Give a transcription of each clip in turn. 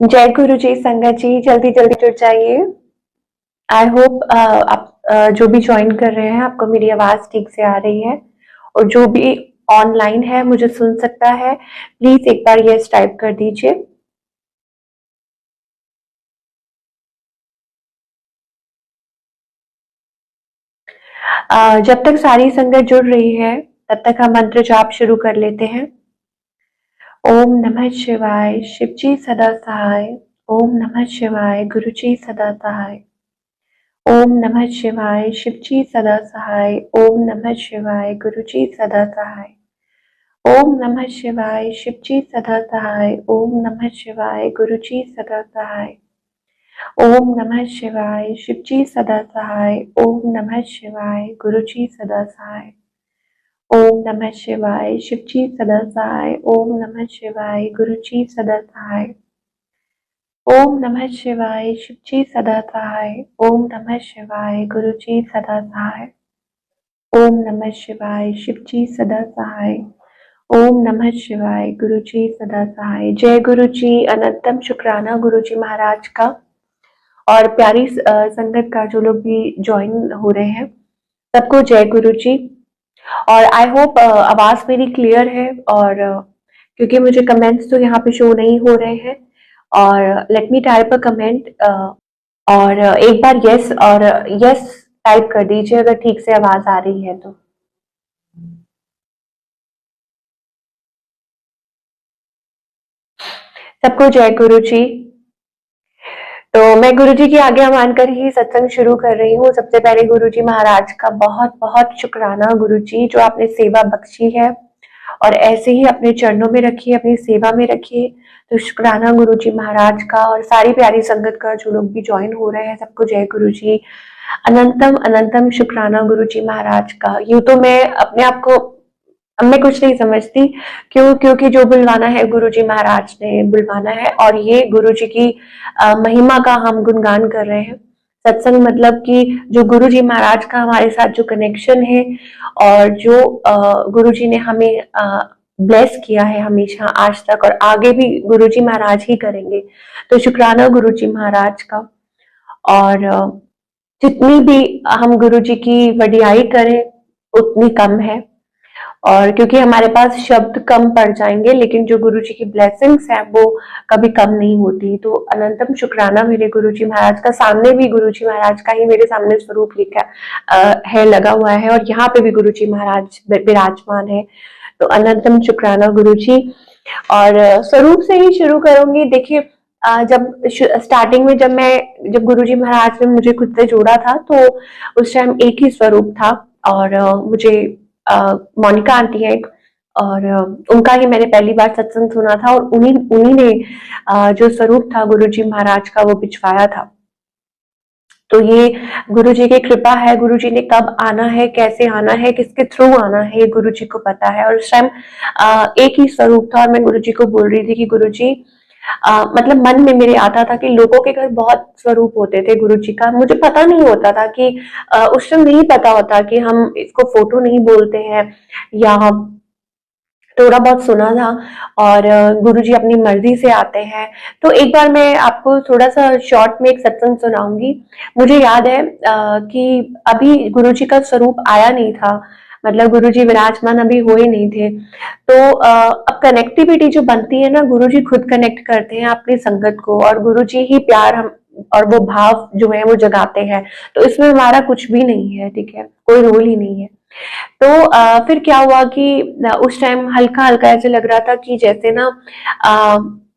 जय गुरु जी, संगत जी, जल्दी जल्दी जुड़ जाइए। आई होप आप जो भी ज्वाइन कर रहे हैं आपको मेरी आवाज ठीक से आ रही है, और जो भी ऑनलाइन है मुझे सुन सकता है, प्लीज एक बार यस टाइप कर दीजिए। जब तक सारी संगत जुड़ रही है तब तक हम मंत्र जाप शुरू कर लेते हैं। ओम नमः शिवाय, शिव जी सदा सहाय। ओम नमः शिवाय, गुरु जी सदा सहाय। ओम नमः शिवाय, शिव जी सदा सहाय। ओम नमः शिवाय, गुरु जी सदा सहाय। ओम नमः शिवाय, शिव जी सदा सहाय। ओम नमः शिवाय, गुरु जी सदा सहाय। ओम नमः शिवाय, शिव जी सदा सहाय। ओम नमः शिवाय, गुरु जी सदा सहाय। ओम नमः शिवाय, शिव जी सदा सहाय। ओम नमः शिवाय, गुरु जी सदा सहाय। ओम नमः शिवाय, शिव जी सदा सहाय। ओम नमः शिवाय, गुरु जी सदा सहाय। ओम नमः शिवाय, शिव जी सदा सहाय। ओम नमः शिवाय, गुरु जी सदा सहाय। जय गुरु जी, अनंतम शुक्राना गुरु जी महाराज का, और प्यारी संगत का जो लोग भी ज्वाइन हो रहे हैं सबको जय गुरु जी। और आई होप आवाज मेरी क्लियर है, और क्योंकि मुझे कमेंट्स तो यहाँ पे शो नहीं हो रहे हैं, और let me type a comment, और एक बार यस और यस टाइप कर दीजिए अगर ठीक से आवाज आ रही है तो। सबको जय गुरु जी। तो मैं गुरु जी की आज्ञा मानकर ही सत्संग शुरू कर रही हूँ। सबसे पहले गुरु जी महाराज का बहुत बहुत शुक्राना गुरु जी, जो आपने सेवा बख्शी है और ऐसे ही अपने चरणों में रखिए, अपनी सेवा में रखिए। तो शुक्राना गुरु जी महाराज का, और सारी प्यारी संगत का जो लोग भी ज्वाइन हो रहे हैं सबको जय गुरु जी। अनंतम अनंतम शुक्राना गुरु जी महाराज का। यूं तो मैं अपने आप को, अब मैं कुछ नहीं समझती, क्योंकि जो बुलवाना है गुरु जी महाराज ने बुलवाना है, और ये गुरु जी की महिमा का हम गुणगान कर रहे हैं। सत्संग मतलब कि जो गुरु जी महाराज का हमारे साथ जो कनेक्शन है, और जो गुरु जी ने हमें ब्लेस किया है हमेशा आज तक, और आगे भी गुरु जी महाराज ही करेंगे। तो शुक्राना गुरु जी महाराज का। और जितनी भी हम गुरु जी की वडियाई करें उतनी कम है, और क्योंकि हमारे पास शब्द कम पड़ जाएंगे, लेकिन जो गुरु जी की ब्लेसिंग्स है वो कभी कम नहीं होती। तो अनंतम शुक्राना मेरे गुरु जी महाराज का। सामने भी गुरु जी महाराज का ही मेरे सामने स्वरूप लिखा है, लगा हुआ है, और यहाँ पे भी गुरु जी महाराज विराजमान है। तो अनंतम शुक्राना गुरु जी। और स्वरूप से ही शुरू करूंगी। देखिए, जब स्टार्टिंग में जब गुरु जी महाराज ने मुझे खुद से जोड़ा था, तो उस टाइम एक ही स्वरूप था, और मुझे मोनिका आंटी है एक, और उनका ही मैंने पहली बार सत्संग सुना था, और उन्हीं उन्हीं ने जो स्वरूप था गुरु जी महाराज का वो भिजवाया था। तो ये गुरु जी की कृपा है। गुरु जी ने कब आना है, कैसे आना है, किसके थ्रू आना है, ये गुरु जी को पता है। और उस टाइम एक ही स्वरूप था, और मैं गुरु जी को बोल रही थी कि गुरु जी, मतलब मन में मेरे आता था कि लोगों के घर बहुत स्वरूप होते थे गुरु जी का, मुझे पता नहीं होता था कि उस टाइम नहीं पता होता कि हम इसको फोटो नहीं बोलते हैं, या थोड़ा बहुत सुना था। और गुरुजी अपनी मर्जी से आते हैं। तो एक बार मैं आपको थोड़ा सा शॉर्ट में एक सत्संग सुनाऊंगी। मुझे याद है कि अभी गुरुजी का स्वरूप आया नहीं था, मतलब गुरुजी विराजमान अभी हुए नहीं थे। तो अब कनेक्टिविटी जो बनती है ना, गुरुजी खुद कनेक्ट करते हैं अपनी संगत को, और गुरुजी ही प्यार हम और वो भाव जो है वो जगाते हैं। तो इसमें हमारा कुछ भी नहीं है, ठीक है, कोई रोल ही नहीं है। तो फिर क्या हुआ कि उस टाइम हल्का हल्का ऐसे लग रहा था कि जैसे ना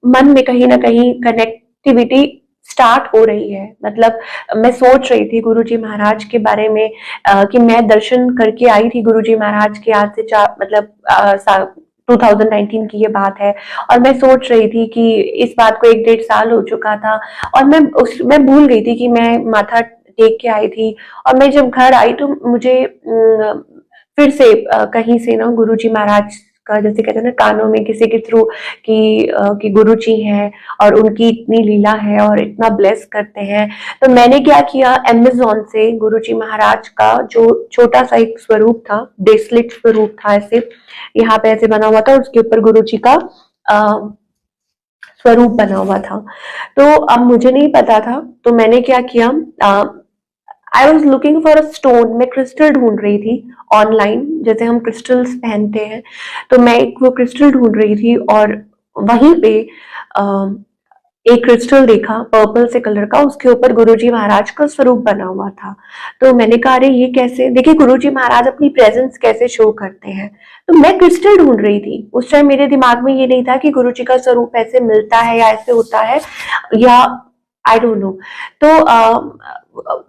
मन में कहीं ना कहीं कनेक्टिविटी स्टार्ट हो रही है। मतलब मैं सोच रही थी गुरुजी महाराज के बारे में, कि मैं दर्शन करके आई थी गुरुजी महाराज के, आज से 2019 की ये बात है। और मैं सोच रही थी कि इस बात को 1-1.5 साल हो चुका था, और मैं भूल गई थी कि मैं माथा टेक के आई थी। और मैं जब घर आई तो मुझे फिर से कहीं से ना गुरुजी महाराज का, जैसे कहते हैं ना, कानों में किसी के थ्रू कि गुरुजी हैं और उनकी इतनी लीला है और इतना ब्लेस करते हैं। तो मैंने क्या किया, अमेज़न से गुरुजी महाराज का जो छोटा सा एक स्वरूप था, ब्रेसलेट स्वरूप था, ऐसे यहाँ पे ऐसे बना हुआ था, उसके ऊपर गुरुजी का स्वरूप बना हुआ था। तो अब मुझे नहीं पता था, तो मैंने क्या किया, I was looking for a stone, मैं क्रिस्टल ढूंढ रही थी ऑनलाइन, जैसे हम क्रिस्टल्स पहनते हैं, तो मैं एक वो क्रिस्टल ढूंढ रही थी, और वहीं पे एक क्रिस्टल देखा पर्पल से कलर का, उसके ऊपर गुरुजी महाराज का स्वरूप बना हुआ था। तो मैंने कहा अरे ये कैसे, देखिए गुरुजी महाराज अपनी प्रेजेंस कैसे शो करते हैं। तो मैं क्रिस्टल ढूंढ रही थी, उस टाइम मेरे दिमाग में ये नहीं था कि गुरुजी का स्वरूप ऐसे मिलता है या ऐसे होता है, या आई डोंट नो। तो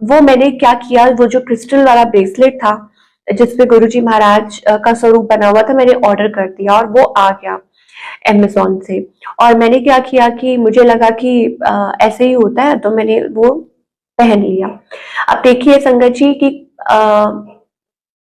वो मैंने क्या किया, वो जो क्रिस्टल वाला ब्रेसलेट था जिसपे गुरुजी महाराज का स्वरूप बना हुआ था, मैंने ऑर्डर कर दिया और वो आ गया अमेज़न से। और मैंने क्या किया कि मुझे लगा कि ऐसे ही होता है, तो मैंने वो पहन लिया। अब देखिए संगत जी कि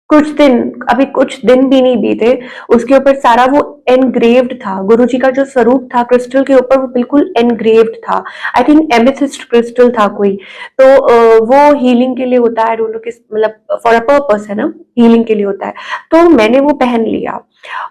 कुछ दिन, अभी कुछ दिन भी नहीं बीते, उसके ऊपर सारा वो एनग्रेव्ड था, गुरुजी का जो स्वरूप था क्रिस्टल के ऊपर वो बिल्कुल एनग्रेव्ड था। आई थिंक एमेथिस्ट क्रिस्टल था कोई। तो वो हीलिंग के लिए होता है, आई डोंट नो किस, मतलब फॉर अ पर्पस है ना, हीलिंग के लिए होता है। तो मैंने वो पहन लिया,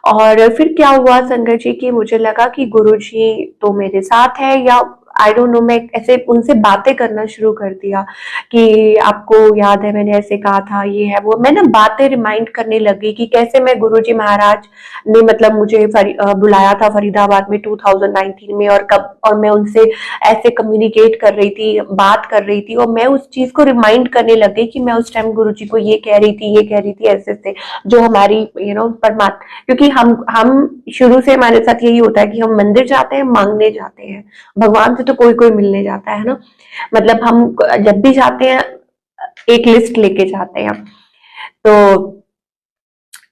और फिर क्या हुआ संगत जी की, मुझे लगा कि गुरुजी तो मेरे साथ है, या आई डोंट नो, मैं ऐसे उनसे बातें करना शुरू कर दिया कि आपको याद है मैंने ऐसे कहा था, ये है वो, मैं ना बातें रिमाइंड करने लगी कि कैसे मैं गुरुजी महाराज ने मतलब मुझे बुलाया था फरीदाबाद में 2019 में, और कब, और मैं उनसे ऐसे कम्युनिकेट कर रही थी, बात कर रही थी, और मैं उस चीज को रिमाइंड करने लगी कि मैं उस टाइम गुरुजी को ये कह रही थी, ये कह रही थी, ऐसे से जो हमारी परमात्मा, क्योंकि हम शुरू से हमारे साथ यही होता है कि हम मंदिर जाते हैं, मांगने जाते हैं, भगवान से तो कोई कोई मिलने जाता है ना, मतलब हम जब भी जाते हैं एक लिस्ट लेके जाते हैं। तो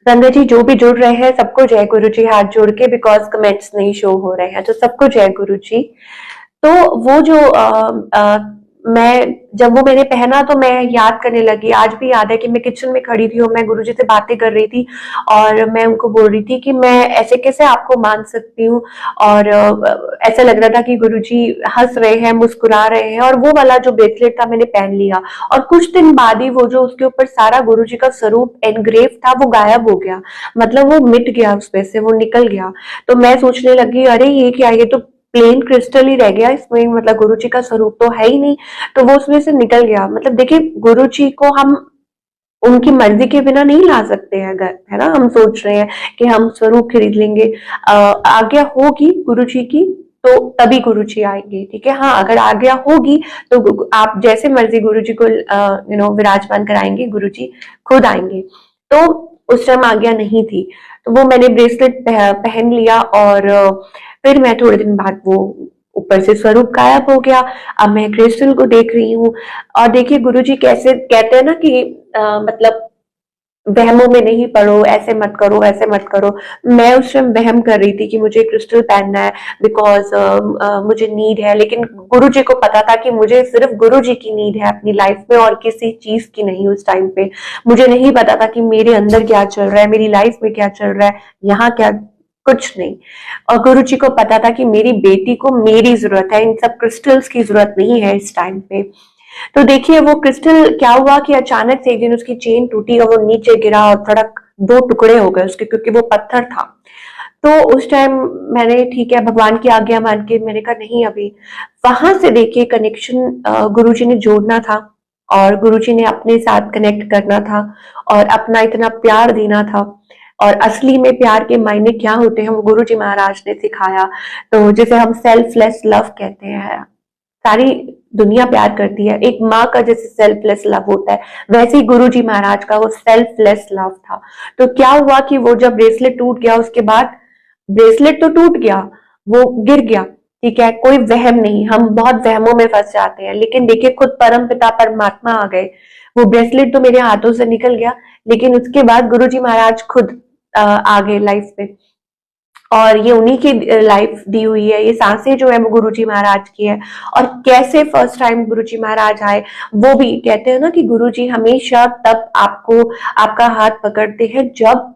संगत जी जो भी जुड़ रहे हैं सबको जय गुरु जी, हाथ जोड़ के, बिकॉज कमेंट्स नहीं शो हो रहे हैं, तो सबको जय गुरु जी। तो वो जो मैं जब वो मैंने पहना तो मैं याद करने लगी, आज भी याद है कि मैं किचन में खड़ी थी और मैं गुरुजी से बातें कर रही थी, और मैं उनको बोल रही थी कि मैं ऐसे कैसे आपको मान सकती हूँ, और ऐसा लग रहा था कि गुरुजी हंस रहे हैं, मुस्कुरा रहे हैं, और वो वाला जो ब्रेसलेट था मैंने पहन लिया, और कुछ दिन बाद ही वो जो उसके ऊपर सारा गुरुजी का स्वरूप एनग्रेव था वो गायब हो गया, मतलब वो मिट गया, उसमें से वो निकल गया। तो मैं सोचने लगी अरे ये क्या, ये तो प्लेन क्रिस्टल ही रह गया इसमें, मतलब गुरु जी का स्वरूप तो है ही नहीं, तो वो उसमें से निकल गया। मतलब देखिए गुरु जी को हम उनकी मर्जी के बिना नहीं ला सकते हैं, अगर है ना हम सोच रहे हैं कि हम स्वरूप खरीद लेंगे, आज्ञा होगी गुरु जी की तो तभी गुरु जी आएंगे, ठीक है। हाँ अगर आज्ञा होगी तो आप जैसे मर्जी गुरु जी को विराजमान कराएंगे, गुरु जी खुद आएंगे। तो उस टाइम आज्ञा नहीं थी, तो वो मैंने ब्रेसलेट पहन लिया, और फिर मैं थोड़े दिन बाद वो ऊपर से स्वरूप गायब हो गया। अब मैं क्रिस्टल को देख रही हूँ, और देखिए गुरुजी कैसे कहते हैं ना कि मतलब वहमों में नहीं पड़ो, ऐसे मत करो, ऐसे मत करो। मैं उस टाइम वहम कर रही थी कि मुझे क्रिस्टल पहनना है बिकॉज मुझे नीड है, लेकिन गुरु जी को पता था कि मुझे सिर्फ गुरु जी की नीड है अपनी लाइफ में, और किसी चीज की नहीं। उस टाइम पे मुझे नहीं पता था कि मेरे अंदर क्या चल रहा है, मेरी लाइफ में क्या चल रहा है, यहाँ क्या, कुछ नहीं। और गुरु जी को पता था कि मेरी बेटी को मेरी जरूरत है, इन सब क्रिस्टल्स की जरूरत नहीं है इस टाइम पे। तो देखिए वो क्रिस्टल क्या हुआ कि अचानक से एक दिन उसकी चेन टूटी और वो नीचे गिरा, और थड़क दो टुकड़े हो गए उसके, क्योंकि वो पत्थर था। तो उस टाइम मैंने ठीक है भगवान की आज्ञा मान के मैंने कहा नहीं, अभी वहां से देखिए कनेक्शन गुरुजी ने जोड़ना था, और गुरुजी ने अपने साथ कनेक्ट करना था, और अपना इतना प्यार देना था, और असली में प्यार के मायने क्या होते हैं वो गुरुजी महाराज ने सिखाया। तो जैसे हम सेल्फलेस लव कहते हैं, सारी दुनिया प्यार करती है, एक माँ का जैसे सेल्फलेस लव होता है, वैसे ही गुरुजी महाराज का वो सेल्फलेस लव था। तो क्या हुआ कि वो जब ब्रेसलेट टूट गया, उसके बाद ब्रेसलेट तो टूट गया, वो गिर गया, ठीक है, कोई वहम नहीं, हम बहुत वहमों में फंस जाते हैं, लेकिन देखिए खुद परम पिता परमात्मा आ गए। वो ब्रेसलेट तो मेरे हाथों से निकल गया, लेकिन उसके बाद गुरुजी महाराज खुद आ गए लाइफ में, और ये उन्हीं की लाइफ दी हुई है, ये सांसें जो है वो गुरुजी महाराज की है। और कैसे फर्स्ट टाइम गुरुजी महाराज आए, वो भी कहते हैं ना कि गुरुजी हमेशा तब आपको आपका हाथ पकड़ते हैं जब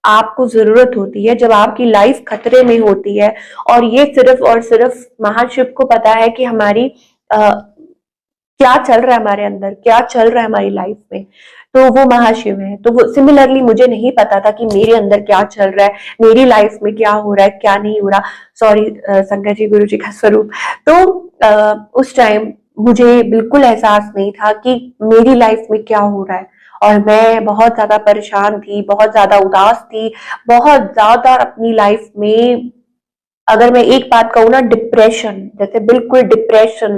आपको जरूरत होती है, जब आपकी लाइफ खतरे में होती है, और ये सिर्फ और सिर्फ महाशिव को पता है कि हमारी क्या चल रहा है हमारे अंदर, क्या चल रहा है हमारी लाइफ में। तो वो महाशिव है। तो वो सिमिलरली मुझे नहीं पता था कि मेरे अंदर क्या चल रहा है, मेरी लाइफ में क्या हो रहा है, क्या नहीं हो रहा। सॉरी शंकर जी, गुरु जी का स्वरूप। तो उस टाइम मुझे बिल्कुल एहसास नहीं था कि मेरी लाइफ में क्या हो रहा है, और मैं बहुत ज्यादा परेशान थी, बहुत ज्यादा उदास थी, बहुत ज्यादा अपनी लाइफ में, अगर मैं एक बात कहूँ ना, डिप्रेशन, जैसे बिल्कुल डिप्रेशन,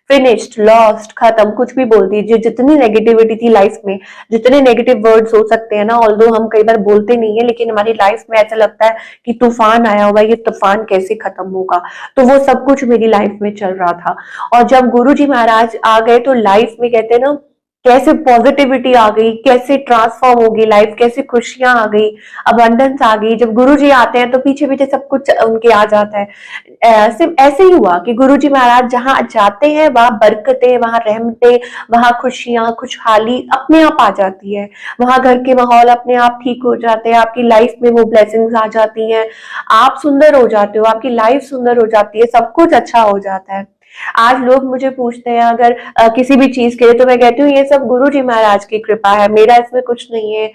फिनिश्ड, लॉस्ट, खत्म, कुछ भी बोल दीजिए। जितनी नेगेटिविटी थी लाइफ में, जितने नेगेटिव वर्ड्स हो सकते हैं ना, ऑल्दो हम कई बार बोलते नहीं है, लेकिन हमारी लाइफ में ऐसा लगता है कि तूफान आया हुआ, ये तूफान कैसे खत्म होगा। तो वो सब कुछ मेरी लाइफ में चल रहा था। और जब गुरु जी महाराज आ गए तो लाइफ में, कहते हैं ना, कैसे पॉजिटिविटी आ गई, कैसे ट्रांसफॉर्म हो गई लाइफ, कैसे खुशियां आ गई, अबंडेंस आ गई। जब गुरु जी आते हैं तो पीछे पीछे सब कुछ उनके आ जाता है। सिर्फ ऐसे ही हुआ कि गुरु जी महाराज जहां जाते हैं वहां बरकतें, वहां रहमतें, वहां खुशियां, खुशहाली अपने आप आ जाती है। वहां घर के माहौल अपने आप ठीक हो जाते हैं, आपकी लाइफ में वो ब्लेसिंग्स आ जाती हैं, आप सुंदर हो जाते हो, आपकी लाइफ सुंदर हो जाती है, सब कुछ अच्छा हो जाता है। आज लोग मुझे पूछते हैं अगर किसी भी चीज के लिए, तो मैं कहती हूँ ये सब गुरु जी महाराज की कृपा है, मेरा इसमें कुछ नहीं है,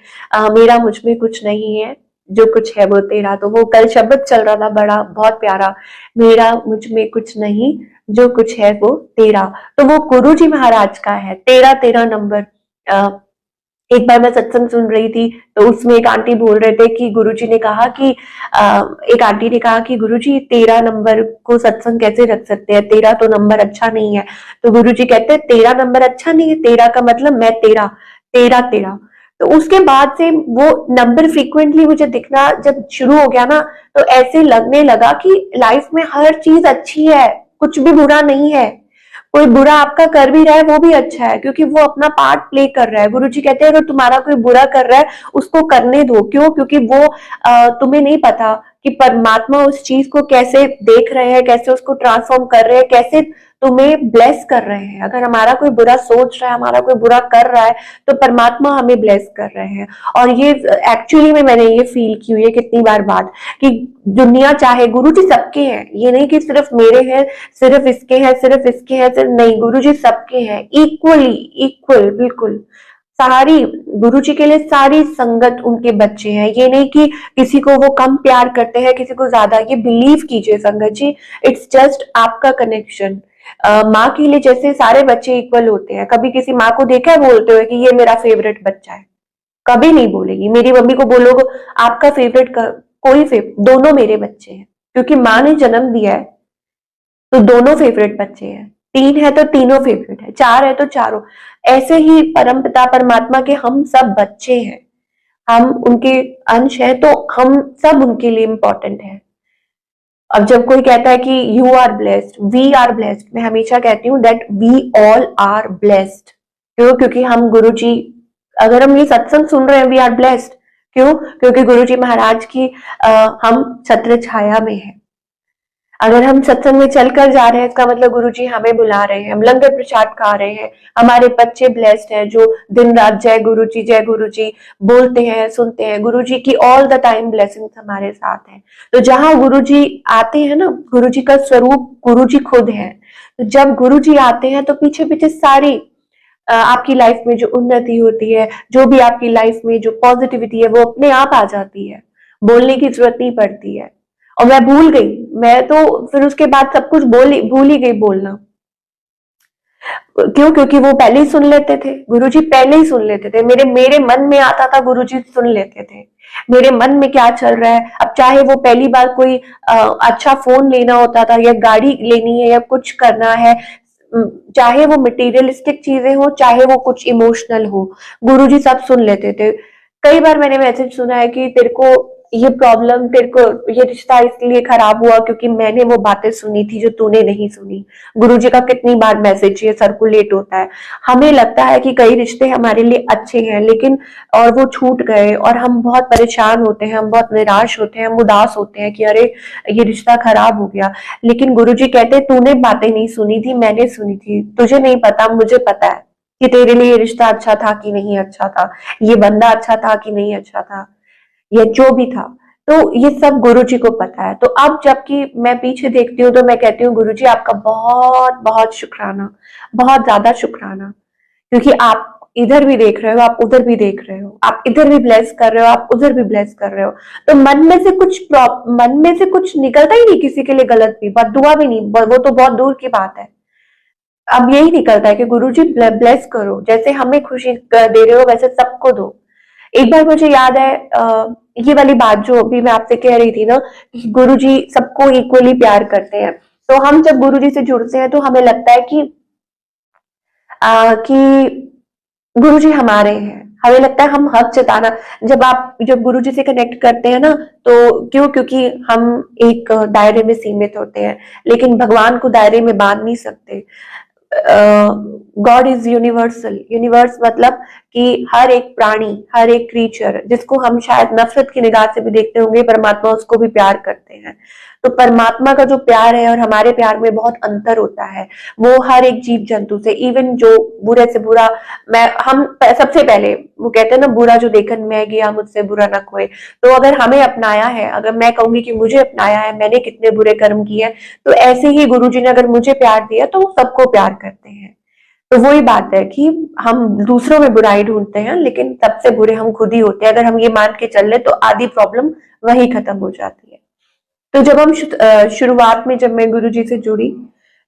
मेरा मुझ में कुछ नहीं है, जो कुछ है वो तेरा। तो वो कल शब्द चल रहा था बड़ा बहुत प्यारा, मेरा मुझ में कुछ नहीं, जो कुछ है वो तेरा। तो वो गुरु जी महाराज का है, तेरा तेरा नंबर। एक बार मैं सत्संग सुन रही थी, तो उसमें एक आंटी बोल रहे थे कि गुरुजी ने कहा कि एक आंटी ने कहा कि गुरुजी 13 नंबर को सत्संग कैसे रख सकते हैं, 13 तो नंबर अच्छा नहीं है। तो गुरुजी कहते हैं 13 नंबर अच्छा नहीं है, 13 का मतलब मैं तेरा, तेरा तेरा। तो उसके बाद से वो नंबर फ्रीक्वेंटली मुझे दिखना जब शुरू हो गया ना, तो ऐसे लगने लगा कि लाइफ में हर चीज अच्छी है, कुछ भी बुरा नहीं है। कोई बुरा आपका कर भी रहा है वो भी अच्छा है, क्योंकि वो अपना पार्ट प्ले कर रहा है। गुरुजी कहते हैं अगर तुम्हारा कोई बुरा कर रहा है उसको करने दो। क्यों? क्योंकि वो तुम्हें नहीं पता कि परमात्मा उस चीज को कैसे देख रहे हैं, कैसे उसको ट्रांसफॉर्म कर रहे हैं, कैसे तुम्हें ब्लेस कर रहे हैं। अगर हमारा कोई बुरा सोच रहा है, हमारा कोई बुरा कर रहा है, तो परमात्मा हमें ब्लेस कर रहे हैं। और ये एक्चुअली में मैंने ये फील की हुई है कितनी बार बात, कि दुनिया चाहे, गुरु जी सबके हैं, ये नहीं कि सिर्फ मेरे हैं, सिर्फ इसके हैं, सिर्फ इसके हैं, सिर्फ नहीं, गुरु जी सबके हैं, इक्वली, इक्वल, बिल्कुल सारी। गुरु जी के लिए सारी संगत उनके बच्चे हैं। ये नहीं कि किसी को वो कम प्यार करते हैं, किसी को ज्यादा। ये बिलीव कीजिए संगत जी, इट्स जस्ट आपका कनेक्शन। माँ के लिए जैसे सारे बच्चे इक्वल होते हैं, कभी किसी माँ को देखा है बोलते हुए कि ये मेरा फेवरेट बच्चा है? कभी नहीं बोलेगी। मेरी मम्मी को बोलोगे आपका फेवरेट कोई दोनों मेरे बच्चे हैं, क्योंकि माँ ने जन्म दिया है तो दोनों फेवरेट बच्चे हैं। 3 है तो तीनों फेवरेट है, 4 है तो चारों। ऐसे ही परम पिता परमात्मा के हम सब बच्चे हैं, हम उनके अंश हैं, तो हम सब उनके लिए इंपॉर्टेंट है। अब जब कोई कहता है कि you are blessed, we are blessed, मैं हमेशा कहती हूँ that we all are blessed. क्यों? क्योंकि हम गुरु जी, अगर हम ये सत्संग सुन रहे हैं, वी आर ब्लेस्ड। क्यों? क्योंकि गुरु जी महाराज की हम छत्र छाया में हैं। अगर हम सत्संग में चलकर जा रहे हैं, इसका मतलब गुरु जी हमें बुला रहे हैं, हम लंगर प्रसाद खा रहे हैं, हमारे बच्चे ब्लेस्ड हैं जो दिन रात जय गुरु जी बोलते हैं, सुनते हैं। गुरु जी की ऑल द टाइम ब्लेसिंग्स हमारे साथ हैं। तो जहां गुरु जी आते हैं ना, गुरु जी का स्वरूप गुरु जी खुद है। तो जब गुरु जी आते हैं तो पीछे पीछे सारी आपकी लाइफ में जो उन्नति होती है, जो भी आपकी लाइफ में जो पॉजिटिविटी है, वो अपने आप आ जाती है, बोलने की जरूरत नहीं पड़ती है। और मैं भूल गई, मैं तो फिर उसके बाद सब कुछ भूल ही गई बोलना। क्यों? क्योंकि वो पहले ही सुन लेते थे, गुरुजी पहले ही सुन लेते थे। मेरे मेरे मन में आता था, गुरुजी सुन लेते थे मेरे मन में क्या चल रहा है। अब चाहे वो पहली बार कोई अच्छा फोन लेना होता था, या गाड़ी लेनी है, या कुछ करना है, चाहे वो मटेरियलिस्टिक चीजें हो, चाहे वो कुछ इमोशनल हो, गुरुजी सब सुन लेते थे। कई बार मैंने मैसेज सुना है कि तेरे को ये प्रॉब्लम, तेरे को ये रिश्ता इसलिए खराब हुआ क्योंकि मैंने वो बातें सुनी थी जो तूने नहीं सुनी। गुरुजी का कितनी बार मैसेज ये सर्कुलेट होता है। हमें लगता है कि कई रिश्ते हमारे लिए अच्छे हैं, लेकिन और वो छूट गए, और हम बहुत परेशान होते हैं, हम बहुत निराश होते हैं, हम उदास होते हैं कि अरे ये रिश्ता खराब हो गया। लेकिन गुरुजी कहते तूने बातें नहीं सुनी थी, मैंने सुनी थी, तुझे नहीं पता, मुझे पता है कि तेरे लिए ये रिश्ता अच्छा था कि नहीं अच्छा था, ये बंदा अच्छा था कि नहीं अच्छा था, या जो भी था। तो ये सब गुरुजी को पता है। तो अब जबकि मैं पीछे देखती हूँ तो मैं कहती हूँ गुरुजी आपका बहुत बहुत शुक्राना, बहुत ज्यादा शुक्राना, क्योंकि आप इधर भी देख रहे हो, आप उधर भी देख रहे हो, आप इधर भी ब्लेस कर रहे हो, आप उधर भी ब्लेस कर रहे हो। तो मन में से कुछ निकलता ही नहीं किसी के लिए गलत भी, बद्दुआ भी नहीं, वो तो बहुत दूर की बात है। अब यही निकलता है कि गुरुजी ब्लेस करो, जैसे हमें खुशी दे रहे हो वैसे सबको दो। एक बार मुझे याद है ये वाली बात जो अभी मैं आपसे कह रही थी ना, कि गुरुजी सबको इक्वली प्यार करते हैं। तो हम जब गुरुजी से जुड़ते हैं तो हमें लगता है कि गुरुजी हमारे हैं, हमें लगता है हम हक जताना। जब गुरुजी से कनेक्ट करते हैं ना, तो क्योंकि हम एक दायरे में सीमित होते हैं, लेकिन भगवान को दायरे में बांध नहीं सकते। God is universal. यूनिवर्स मतलब कि हर एक प्राणी, हर एक क्रीचर जिसको हम शायद नफरत की निगाह से भी देखते होंगे, परमात्मा उसको भी प्यार करते हैं। तो परमात्मा का जो प्यार है और हमारे प्यार में बहुत अंतर होता है। वो हर एक जीव जंतु से, इवन जो बुरे से बुरा, हम सबसे पहले वो कहते हैं ना, बुरा जो देखन में गया मुझसे बुरा न कोई। तो अगर हमें अपनाया है, अगर मैं कहूंगी कि मुझे अपनाया है, मैंने कितने बुरे कर्म किए हैं, तो ऐसे ही गुरुजी ने अगर मुझे प्यार दिया तो वो सबको प्यार करते हैं। तो वही बात है कि हम दूसरों में बुराई ढूंढते हैं, लेकिन सबसे बुरे हम खुद ही होते हैं। अगर हम ये मान के चल ले तो आधी प्रॉब्लम वही खत्म हो जाती है। तो जब हम शुरुआत में जब मैं गुरुजी से जुड़ी,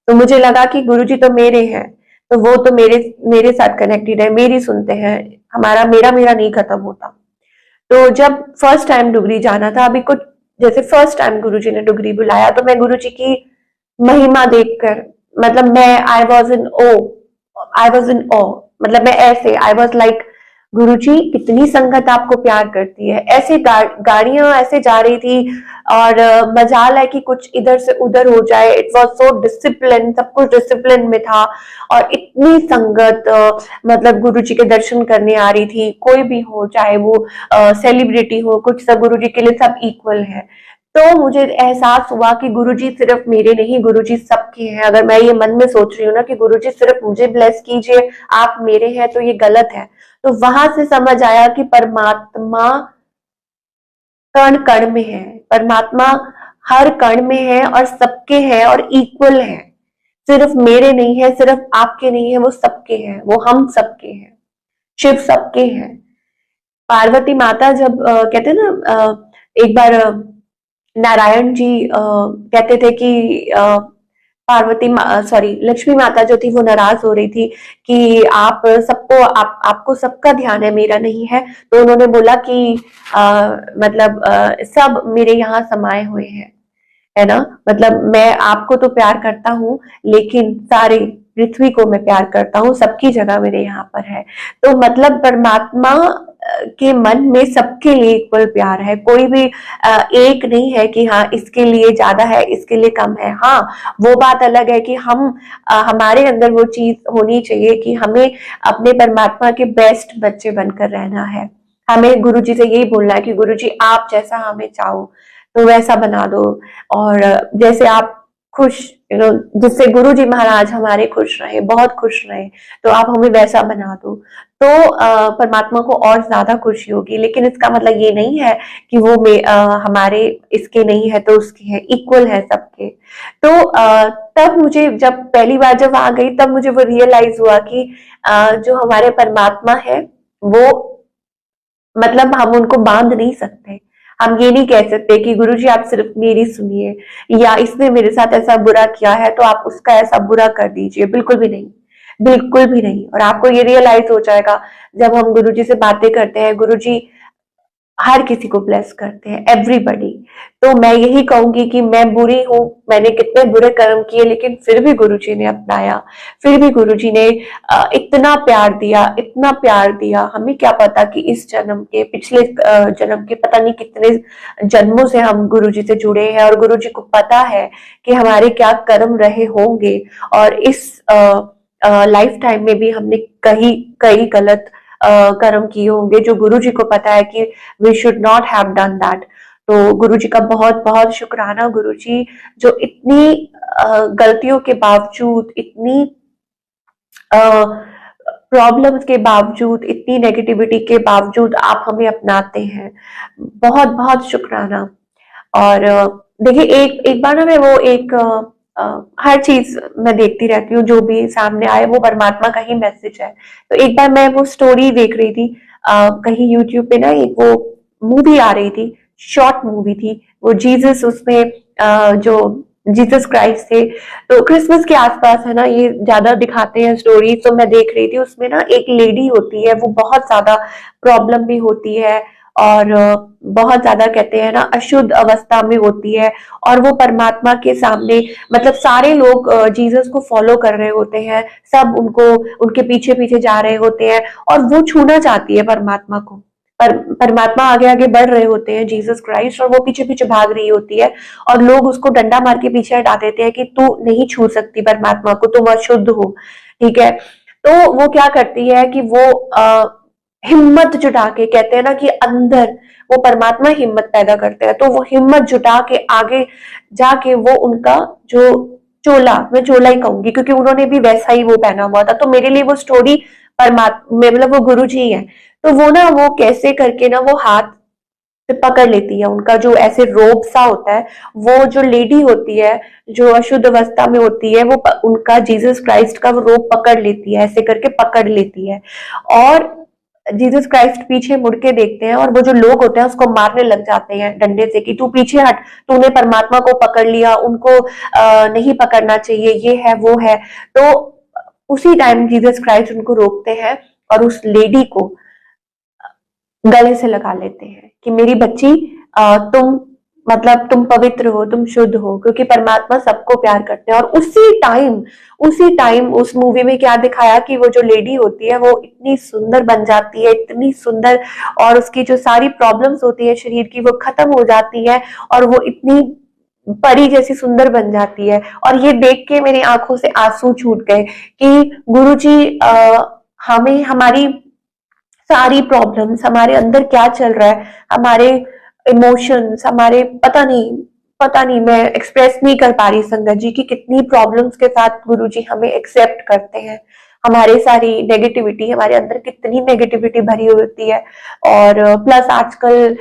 तो मुझे लगा कि गुरुजी तो मेरे हैं, तो वो तो मेरे मेरे साथ कनेक्टेड है, मेरी सुनते हैं, हमारा मेरा मेरा नहीं खत्म होता। तो जब फर्स्ट टाइम डुगरी जाना था, अभी कुछ जैसे फर्स्ट टाइम गुरुजी ने डुगरी बुलाया, तो मैं गुरुजी की महिमा देखकर, मतलब मैं आई वॉज इन ओ, मतलब मैं ऐसे आई वॉज लाइक, गुरुजी कितनी संगत आपको प्यार करती है। ऐसे गाड़ियां ऐसे जा रही थी, और मजाल है कि कुछ इधर से उधर हो जाए। इट वॉज सो डिसिप्लिन, सब कुछ डिसिप्लिन में था, और इतनी संगत मतलब गुरुजी के दर्शन करने आ रही थी। कोई भी हो, चाहे वो सेलिब्रिटी हो, कुछ सब गुरुजी के लिए सब इक्वल है। तो मुझे एहसास हुआ कि गुरुजी सिर्फ मेरे नहीं, गुरुजी सबके हैं। अगर मैं ये मन में सोच रही हूँ ना कि गुरुजी सिर्फ मुझे ब्लेस कीजिए, आप मेरे हैं, तो ये गलत है। तो वहां से समझ आया कि परमात्मा कण कण में है, परमात्मा हर कण में है और सबके है और इक्वल है। सिर्फ मेरे नहीं है, सिर्फ आपके नहीं है, वो सबके हैं, वो हम सबके हैं, शिव सबके हैं। पार्वती माता जब कहते हैं ना, एक बार नारायण जी कहते थे कि सॉरी, लक्ष्मी माता जो थी वो नाराज हो रही थी कि आपको सबका ध्यान है, मेरा नहीं है। तो उन्होंने बोला कि मतलब सब मेरे यहाँ समाये हुए हैं, है ना, मतलब मैं आपको तो प्यार करता हूँ, लेकिन सारे पृथ्वी को मैं प्यार करता हूँ, सबकी जगह मेरे यहाँ पर है। तो मतलब परमात्मा के मन में सबके लिए इक्वल प्यार है। कोई भी एक नहीं है कि हाँ इसके लिए ज्यादा है, इसके लिए कम है। हाँ, वो बात अलग है कि हमारे अंदर वो चीज होनी चाहिए कि हमें अपने परमात्मा के बेस्ट बच्चे बनकर रहना है। हमें गुरुजी से यही बोलना है कि गुरुजी आप जैसा हमें चाहो तो वैसा बना दो, और जैसे आप खुश, जिससे गुरुजी महाराज हमारे खुश रहे, बहुत खुश रहे, तो आप हमें वैसा बना दो। तो परमात्मा को और ज्यादा खुशी होगी। लेकिन इसका मतलब ये नहीं है कि वो हमारे इसके नहीं है तो उसके है, इक्वल है सबके। तो तब मुझे जब पहली बार जब आ गई, तब मुझे वो रियलाइज हुआ कि जो हमारे परमात्मा है वो, मतलब हम उनको बांध नहीं सकते। हम ये नहीं कह सकते कि गुरुजी आप सिर्फ मेरी सुनिए, या इसने मेरे साथ ऐसा बुरा किया है तो आप उसका ऐसा बुरा कर दीजिए, बिल्कुल भी नहीं, बिल्कुल भी नहीं। और आपको ये रियलाइज हो जाएगा जब हम गुरुजी से बातें करते हैं, गुरुजी हर किसी को ब्लेस करते हैं, एवरीबडी। तो मैं यही कहूंगी कि मैं बुरी हूं, मैंने कितने बुरे कर्म किए, लेकिन फिर भी गुरुजी ने अपनाया, फिर भी गुरुजी ने इतना प्यार दिया, इतना प्यार दिया। हमें क्या पता कि इस जन्म के, पिछले जन्म के, पता नहीं कितने जन्मों से हम गुरुजी से जुड़े हैं, और गुरुजी को पता है कि हमारे क्या कर्म रहे होंगे, और इस लाइफ टाइम में भी हमने कई कई गलत कर्म किए होंगे, जो गुरुजी को पता है कि we should not have done that. तो गुरुजी का बहुत बहुत शुक्राना, गुरुजी जो इतनी गलतियों के बावजूद, इतनी प्रॉब्लम्स के बावजूद, इतनी नेगेटिविटी के बावजूद आप हमें अपनाते हैं, बहुत बहुत शुक्राना। और देखिए, एक बार ना मैं वो एक हर चीज मैं देखती रहती हूँ, जो भी सामने आए वो परमात्मा का ही मैसेज है। तो एक बार मैं वो स्टोरी देख रही थी, कहीं यूट्यूब पे ना, एक वो मूवी आ रही थी, शॉर्ट मूवी थी वो, जीसस उसमें जो जीसस क्राइस्ट थे, तो क्रिसमस के आसपास है ना, ये ज्यादा दिखाते हैं स्टोरी। तो मैं देख रही थी, उसमें ना एक लेडी होती है, वो बहुत ज्यादा प्रॉब्लम में होती है, और बहुत ज्यादा कहते हैं ना अशुद्ध अवस्था में होती है, और वो परमात्मा के सामने, मतलब सारे लोग जीसस को फॉलो कर रहे होते हैं, सब उनको उनके पीछे पीछे जा रहे होते हैं, और वो छूना चाहती है परमात्मा को। परमात्मा आगे आगे बढ़ रहे होते हैं, जीसस क्राइस्ट, और वो पीछे पीछे भाग रही होती है, और लोग उसको डंडा मार के पीछे हटा देते हैं कि तू नहीं छू सकती परमात्मा को, तुम अशुद्ध हो, ठीक है। तो वो क्या करती है कि वो हिम्मत जुटा के, कहते हैं ना कि अंदर वो परमात्मा हिम्मत पैदा करते हैं, तो वो हिम्मत जुटा के आगे जाके वो उनका जो चोला, मैं चोला ही कहूंगी क्योंकि उन्होंने भी वैसा ही वो पहना हुआ था, तो मेरे लिए वो स्टोरी परमात्मा, मतलब वो गुरु जी है। तो वो ना, वो कैसे करके ना वो हाथ से पकड़ लेती है उनका, जो ऐसे रोब सा होता है, वो जो लेडी होती है जो अशुद्ध अवस्था में होती है, वो उनका जीसस क्राइस्ट का वो रोब पकड़ लेती है, ऐसे करके पकड़ लेती है, और जीसस क्राइस्ट पीछे मुड़ के देखते हैं, और वो जो लोग होते हैं उसको मारने लग जाते हैं डंडे से कि तू पीछे हट, तूने परमात्मा को पकड़ लिया, उनको नहीं पकड़ना चाहिए, ये है वो है। तो उसी टाइम जीसस क्राइस्ट उनको रोकते हैं, और उस लेडी को गले से लगा लेते हैं कि मेरी बच्ची, तुम, मतलब तुम पवित्र हो, तुम शुद्ध हो, क्योंकि परमात्मा सबको प्यार करते हैं। और उसी टाइम उस मूवी में क्या दिखाया कि वो जो लेडी होती है वो इतनी सुंदर बन जाती है, इतनी सुंदर, और उसकी जो सारी प्रॉब्लम्स होती है शरीर की वो खत्म हो जाती है, और वो इतनी परी जैसी सुंदर बन जाती है। और ये देख के मेरी आंखों से आंसू छूट गए कि गुरुजी हमें हमारी सारी प्रॉब्लम्स, हमारे अंदर क्या चल रहा है, हमारे इमोशंस, हमारे पता नहीं मैं एक्सप्रेस नहीं कर पा रही संगत जी की कितनी प्रॉब्लम्स के साथ गुरुजी हमें एक्सेप्ट करते हैं। हमारे सारी नेगेटिविटी, हमारे अंदर कितनी नेगेटिविटी भरी होती है, और प्लस आजकल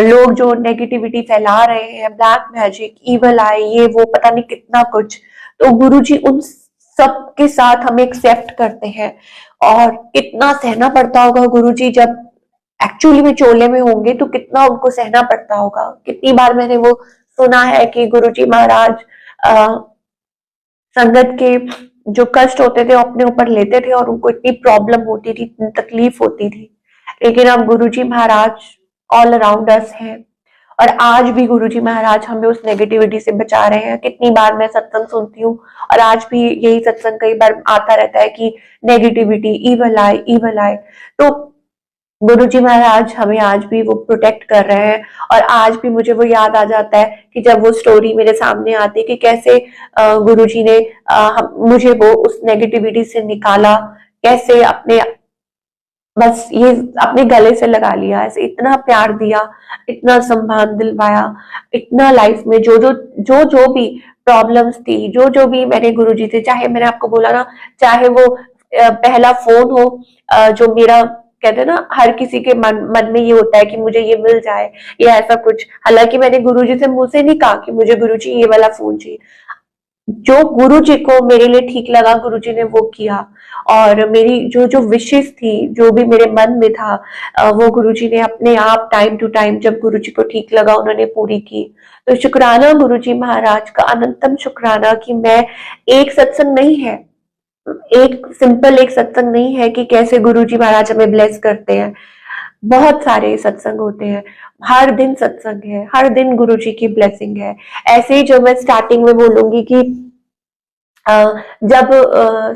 लोग जो नेगेटिविटी फैला रहे हैं, ब्लैक मैजिक, इवल आई, ये वो पता नहीं कितना कुछ, तो गुरुजी उन सब के साथ हमें एक्सेप्ट करते हैं। और कितना सहना पड़ता होगा गुरुजी जब एक्चुअली में चोले में होंगे, तो कितना उनको सहना पड़ता होगा। कितनी बार मैंने वो सुना है कि गुरुजी महाराज संगत के जो कष्ट होते थे अपने ऊपर लेते थे, और उनको इतनी प्रॉब्लम होती थी, इतनी तकलीफ होती थी, लेकिन अब गुरुजी महाराज ऑल अराउंड अस हैं, और आज भी गुरुजी महाराज हमें उस नेगेटिविटी से बचा रहे हैं। कितनी बार मैं सत्संग सुनती हूँ, और आज भी यही सत्संग कई बार आता रहता है कि नेगेटिविटी, इवल आई, इवल आई। तो गुरुजी महाराज हमें आज भी वो प्रोटेक्ट कर रहे हैं, और आज भी मुझे वो याद आ जाता है कि जब वो स्टोरी मेरे सामने आती है कि कैसे गुरुजी ने मुझे वो उस नेगेटिविटी से निकाला, कैसे अपने, बस ये अपने गले से लगा लिया, ऐसे इतना प्यार दिया, इतना सम्मान दिलवाया, इतना लाइफ में जो जो जो जो भी प्रॉब्लम्स थी, जो जो भी मैंने गुरुजी से, चाहे मैंने आपको बोला ना, चाहे वो पहला फोन हो, जो मेरा, कहते हैं ना हर किसी के मन में ये होता है कि मुझे ये मिल जाए, या ऐसा कुछ, हालांकि मैंने गुरुजी से मुंह से नहीं कहा कि मुझे गुरुजी ये वाला फोन चाहिए, जो गुरु जी को मेरे लिए ठीक लगा गुरु जी ने वो किया, और मेरी जो जो विशेष थी, जो भी मेरे मन में था, वो गुरु जी ने अपने आप टाइम टू टाइम, जब गुरु जी को ठीक लगा, उन्होंने पूरी की। तो शुक्राना गुरु जी महाराज का, अनंतम शुक्राना कि मैं, एक सत्संग नहीं है, एक सिंपल एक सत्संग नहीं है कि कैसे गुरु जी महाराज हमें ब्लेस करते हैं, बहुत सारे सत्संग होते हैं, हर दिन सत्संग है, हर दिन गुरु जी की ब्लेसिंग है। ऐसे ही जो मैं स्टार्टिंग में बोलूंगी कि जब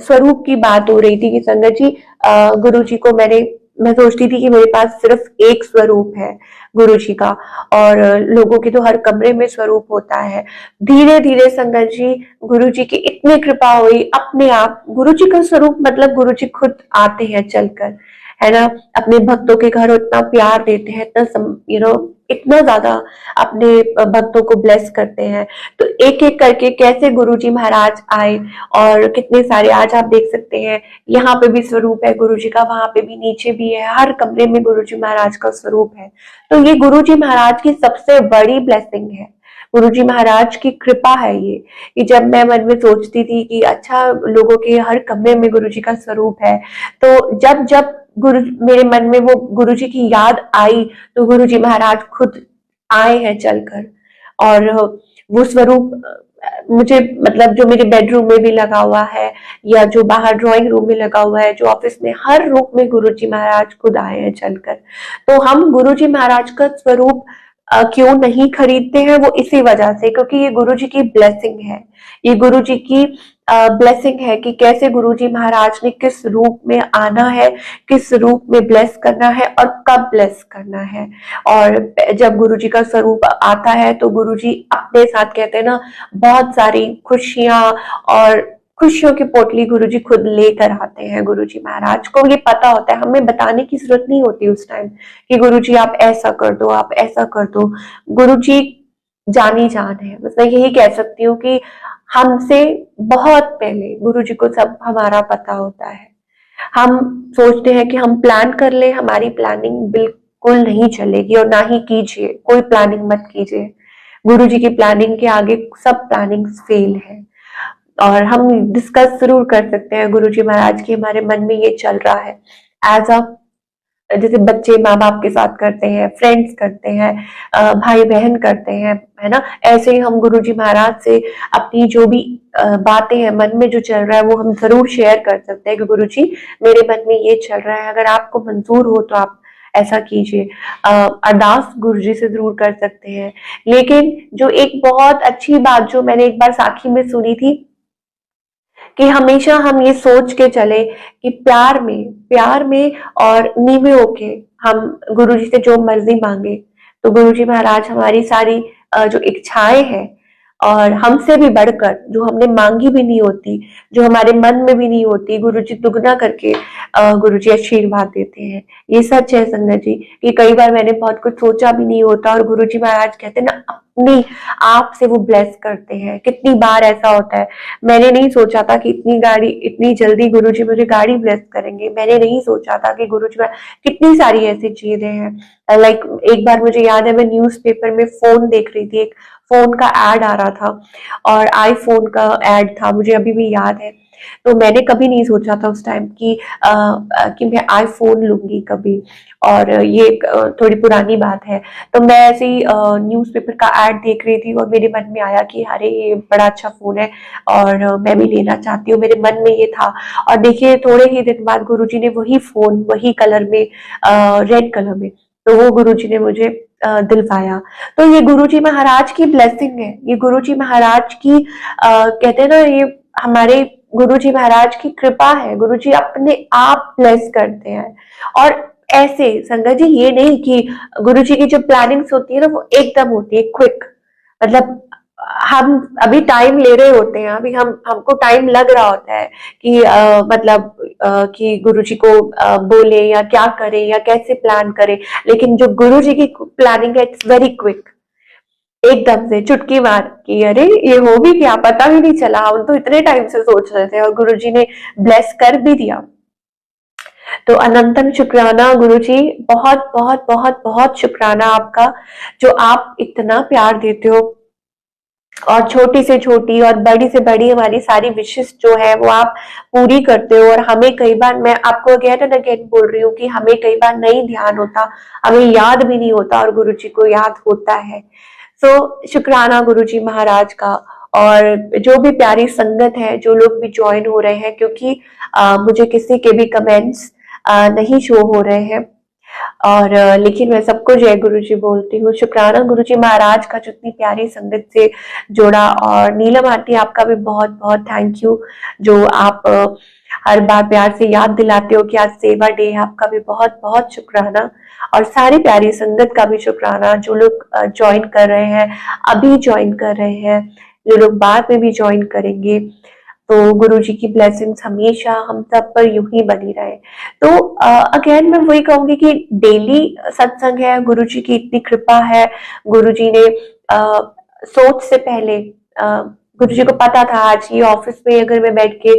स्वरूप की बात हो रही थी कि संगत जी, गुरु जी को मैं सोचती थी कि मेरे पास सिर्फ एक स्वरूप है गुरु जी का, और लोगों के तो हर कमरे में स्वरूप होता है। धीरे धीरे संगत जी, गुरु जी की इतनी कृपा हुई, अपने आप गुरु जी का स्वरूप, मतलब गुरु जी खुद आते हैं चलकर, है ना, अपने भक्तों के घर इतना प्यार देते हैं, इतना इतना ज्यादा अपने भक्तों को ब्लेस करते हैं। तो एक एक करके कैसे गुरुजी महाराज आए, और कितने सारे आज आप देख सकते हैं, यहाँ पे भी स्वरूप है गुरुजी का, वहां पे भी, नीचे भी है, हर कमरे में गुरुजी महाराज का स्वरूप है। तो ये गुरुजी महाराज की सबसे बड़ी ब्लेसिंग है, गुरुजी महाराज की कृपा है ये, कि जब मैं मन में सोचती थी कि अच्छा लोगों के हर कमरे में गुरुजी का स्वरूप है, तो जब जब गुरु मेरे मन में वो गुरुजी की याद आई, तो गुरुजी महाराज खुद आए हैं चलकर। और वो स्वरूप मुझे मतलब जो मेरे बेडरूम में भी लगा हुआ है, या जो बाहर ड्राइंग रूम में लगा हुआ है, जो ऑफिस में, हर रूम में गुरुजी महाराज खुद आए हैं चलकर। तो हम गुरुजी महाराज का स्वरूप क्यों नहीं खरीदते हैं, वो इसी वजह से, क्योंकि ये गुरुजी की ब्लेसिंग है। ये गुरुजी की ब्लेसिंग है कि कैसे गुरुजी महाराज ने किस रूप में आना है, किस रूप में ब्लेस करना है और कब ब्लेस करना है। और जब गुरुजी का स्वरूप आता है तो गुरुजी अपने साथ, कहते हैं ना, बहुत सारी खुशियां और खुशियों की पोटली गुरुजी खुद लेकर आते हैं। गुरुजी महाराज को ये पता होता है, हमें बताने की जरूरत नहीं होती उस टाइम कि गुरुजी आप ऐसा कर दो, आप ऐसा कर दो। गुरुजी जानी जान है। बस मैं यही कह सकती हूँ कि हमसे बहुत पहले गुरुजी को सब हमारा पता होता है। हम सोचते हैं कि हम प्लान कर ले, हमारी प्लानिंग बिल्कुल नहीं चलेगी, और ना ही कीजिए, कोई प्लानिंग मत कीजिए। गुरुजी की प्लानिंग के आगे सब प्लानिंग फेल है। और हम डिस्कस जरूर कर सकते हैं गुरुजी महाराज की हमारे मन में ये चल रहा है, एज अ, जैसे बच्चे माँ बाप के साथ करते हैं, फ्रेंड्स करते हैं, भाई बहन करते हैं, है ना। ऐसे ही हम गुरुजी महाराज से अपनी जो भी बातें हैं, मन में जो चल रहा है, वो हम जरूर शेयर कर सकते हैं कि गुरुजी मेरे मन में ये चल रहा है, अगर आपको मंजूर हो तो आप ऐसा कीजिए। अरदास गुरुजी से जरूर कर सकते हैं। लेकिन जो एक बहुत अच्छी बात जो मैंने एक बार साखी में सुनी थी, कि हमेशा हम ये सोच के चले कि प्यार में और नीवे होके हम गुरुजी से जो मर्जी मांगे, तो गुरुजी महाराज हमारी सारी जो इच्छाएं हैं, और हमसे भी बढ़कर जो हमने मांगी भी नहीं होती, जो हमारे मन में भी नहीं होती, गुरुजी दुगना करके गुरुजी आशीर्वाद देते हैं। ये सच है संगत जी, कि कई बार मैंने बहुत कुछ सोचा भी नहीं होता और गुरुजी महाराज कहते हैं ना, अपनी आप से वो ब्लेस करते हैं। कितनी बार ऐसा होता है, मैंने नहीं सोचा था कि इतनी जल्दी गुरुजी मुझे गाड़ी ब्लेस करेंगे। मैंने नहीं सोचा था कि गुरुजी में कितनी सारी ऐसी चीजें हैं। लाइक एक बार मुझे याद है, मैं न्यूज़पेपर में फोन देख रही थी, एक फोन का एड आ रहा था, और आईफोन का एड था, मुझे अभी भी याद है। तो मैंने कभी नहीं सोचा था उस टाइम कि मैं आईफोन लूंगी कभी। और ये थोड़ी पुरानी बात है। तो मैं ऐसे ही न्यूज़पेपर का एड देख रही थी, और मेरे मन में आया कि अरे ये बड़ा अच्छा फोन है, और मैं भी लेना चाहती हूँ, मेरे मन में ये था। और देखिए थोड़े ही दिन बाद गुरुजी ने वही फोन, वही कलर में, रेड कलर में, तो वो गुरुजी ने मुझे दिलवाया। तो ये गुरुजी महाराज की ब्लेसिंग है, ये गुरुजी महाराज की कहते हैं ना, ये हमारे गुरुजी महाराज की कृपा है। गुरुजी अपने आप ब्लेस करते हैं। और ऐसे संगत जी, ये नहीं कि गुरुजी की जो प्लानिंग्स होती है ना, वो एकदम होती है क्विक। मतलब हम अभी टाइम ले रहे होते हैं, अभी हमको टाइम लग रहा होता है कि मतलब कि गुरुजी को बोले या क्या करें या कैसे प्लान करें। लेकिन जो गुरुजी की प्लानिंग है, इट्स वेरी क्विक, एकदम से चुटकी मार कि अरे ये हो भी गया, पता भी नहीं चला, हम तो इतने टाइम से सोच रहे थे और गुरुजी ने ब्लेस कर भी दिया। तो अनंतन शुक्राना गुरुजी, बहुत बहुत बहुत बहुत शुक्राना आपका, जो आप इतना प्यार देते हो, और छोटी से छोटी और बड़ी से बड़ी हमारी सारी विशेष जो है वो आप पूरी करते हो। और हमें कई बार, मैं आपको अगेन एंड अगेन बोल रही हूँ कि हमें कई बार नहीं ध्यान होता, हमें याद भी नहीं होता, और गुरुजी को याद होता है। सो शुक्राना गुरुजी महाराज का। और जो भी प्यारी संगत है, जो लोग भी ज्वाइन हो रहे हैं, क्योंकि मुझे किसी के भी कमेंट्स नहीं शो हो रहे हैं, और लेकिन मैं सबको जय गुरु जी बोलती हूँ। शुक्राना गुरु जी महाराज का जो इतनी प्यारी संगत से जोड़ा। और नीलम आंटी, आपका भी बहुत बहुत थैंक यू, जो आप हर बार प्यार से याद दिलाते हो कि आज सेवा डे है। आपका भी बहुत बहुत शुक्राना। और सारी प्यारी संगत का भी शुक्राना, जो लोग ज्वाइन कर रहे हैं, अभी ज्वाइन कर रहे हैं, जो लोग बाद में भी ज्वाइन करेंगे। तो गुरुजी की ब्लेसिंग्स हमेशा हम सब पर यूं ही बनी रहे। तो अगेन मैं वही कहूंगी कि डेली सत्संग है, गुरुजी की इतनी कृपा है। गुरुजी ने सोच से पहले गुरु जी को पता था आज ये ऑफिस में अगर मैं बैठ के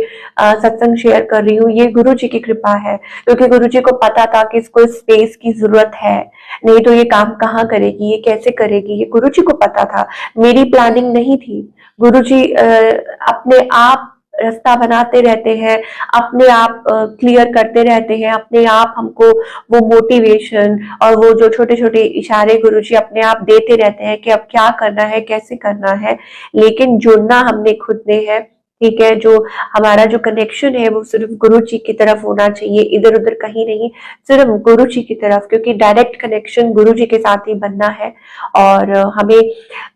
सत्संग शेयर कर रही हूँ, ये गुरु जी की कृपा है, क्योंकि गुरु जी को पता था कि इसको स्पेस की जरूरत है, नहीं तो ये काम कहाँ करेगी, ये कैसे करेगी, ये गुरु जी को पता था, मेरी प्लानिंग नहीं थी। गुरु जी अपने आप रास्ता बनाते रहते हैं, अपने आप क्लियर करते रहते हैं, अपने आप हमको वो मोटिवेशन और वो जो छोटे छोटे इशारे गुरुजी अपने आप देते रहते हैं कि अब क्या करना है, कैसे करना है। लेकिन जुड़ना हमने खुद ने है, ठीक है। जो हमारा जो कनेक्शन है वो सिर्फ गुरु जी की तरफ होना चाहिए, इधर उधर कहीं नहीं, सिर्फ गुरु जी की तरफ, क्योंकि डायरेक्ट कनेक्शन गुरु जी के साथ ही बनना है। और हमें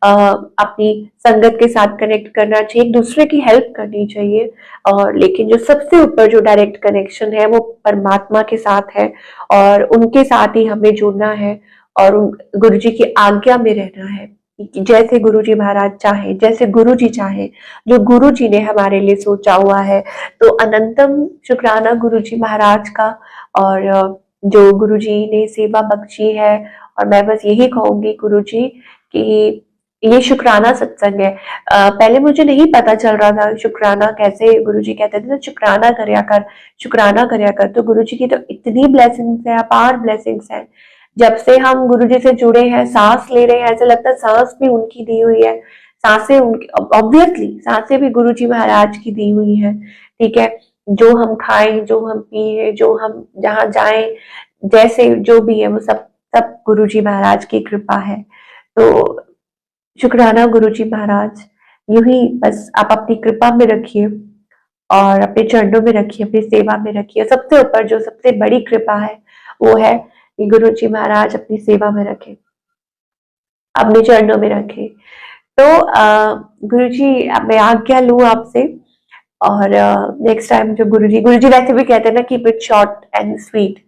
अपनी संगत के साथ कनेक्ट करना चाहिए, एक दूसरे की हेल्प करनी चाहिए। और लेकिन जो सबसे ऊपर जो डायरेक्ट कनेक्शन है वो परमात्मा के साथ है, और उनके साथ ही हमें जुड़ना है, और गुरु जी की आज्ञा में रहना है। जैसे गुरु जी महाराज चाहे, जैसे गुरु जी चाहे, जो गुरु जी ने हमारे लिए सोचा हुआ है। तो अनंतम शुक्राना गुरु जी महाराज का, और जो गुरु जी ने सेवा बख्शी है। और मैं बस यही कहूंगी गुरु जी कि ये शुक्राना सत्संग है। पहले मुझे नहीं पता चल रहा था शुक्राना कैसे, गुरु जी कहते थे ना शुक्राना करया कर, शुक्राना करया कर। तो गुरु जी की तो इतनी ब्लेसिंग्स है, अपार ब्लेसिंग्स है। जब से हम गुरु जी से जुड़े हैं, सांस ले रहे हैं, ऐसा लगता है सांस भी उनकी दी हुई है, सांसें उनकी, ऑब्वियसली सांसें भी गुरु जी महाराज की दी हुई है, ठीक है। जो हम खाएं, जो हम पिए, जो हम जहाँ जाएं, जैसे जो भी है वो सब सब गुरु जी महाराज की कृपा है। तो शुक्राना गुरु जी महाराज। यूं ही बस आप अपनी कृपा में रखिए, और अपने चरणों में रखिए, अपनी सेवा में रखिए। सबसे ऊपर जो सबसे बड़ी कृपा है वो है कि गुरु जी महाराज अपनी सेवा में रखे, अपने चरणों में रखे। तो गुरु जी अब मैं आज्ञा लूं आपसे, और नेक्स्ट टाइम जो गुरु जी वैसे भी कहते हैं ना, keep it short and sweet,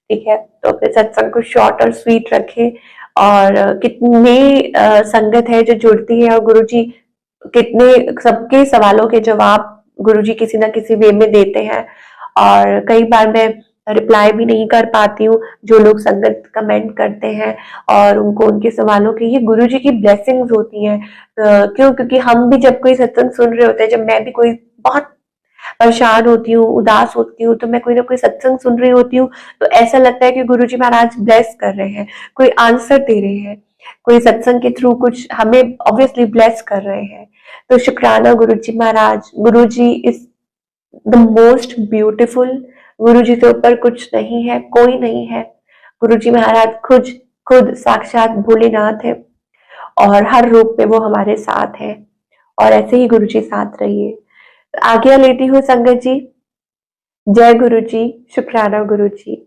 ठीक है। तो अपने सत्संग को शॉर्ट और स्वीट रखें। और कितने संगत है जो जुड़ती है, और गुरु जी कितने सबके सवालों के जवाब गुरु जी किसी ना किसी वे में देते हैं। और कई बार मैं रिप्लाई भी नहीं कर पाती हूँ, जो लोग संगत कमेंट करते हैं और उनको उनके सवालों के, ये गुरु जी की ब्लेसिंग्स होती हैं। क्यों? क्योंकि हम भी जब कोई सत्संग सुन रहे होते हैं, जब मैं भी कोई बहुत परेशान होती हूँ, उदास होती हूँ, तो मैं कोई ना कोई सत्संग सुन रही होती हूँ, तो ऐसा लगता है कि गुरु जी महाराज ब्लेस कर रहे हैं, कोई आंसर दे रहे हैं, कोई सत्संग के थ्रू कुछ हमें ऑब्वियसली ब्लेस कर रहे हैं। तो शुक्राना गुरु जी महाराज। गुरु जी इज द मोस्ट ब्यूटिफुल। गुरु जी से ऊपर कुछ नहीं है, कोई नहीं है। गुरु जी महाराज खुद खुद साक्षात भोलेनाथ है, और हर रूप में वो हमारे साथ है, और ऐसे ही गुरु जी साथ रहिए। आज्ञा लेती हूँ संगत जी। जय गुरु जी। शुक्राना गुरु जी।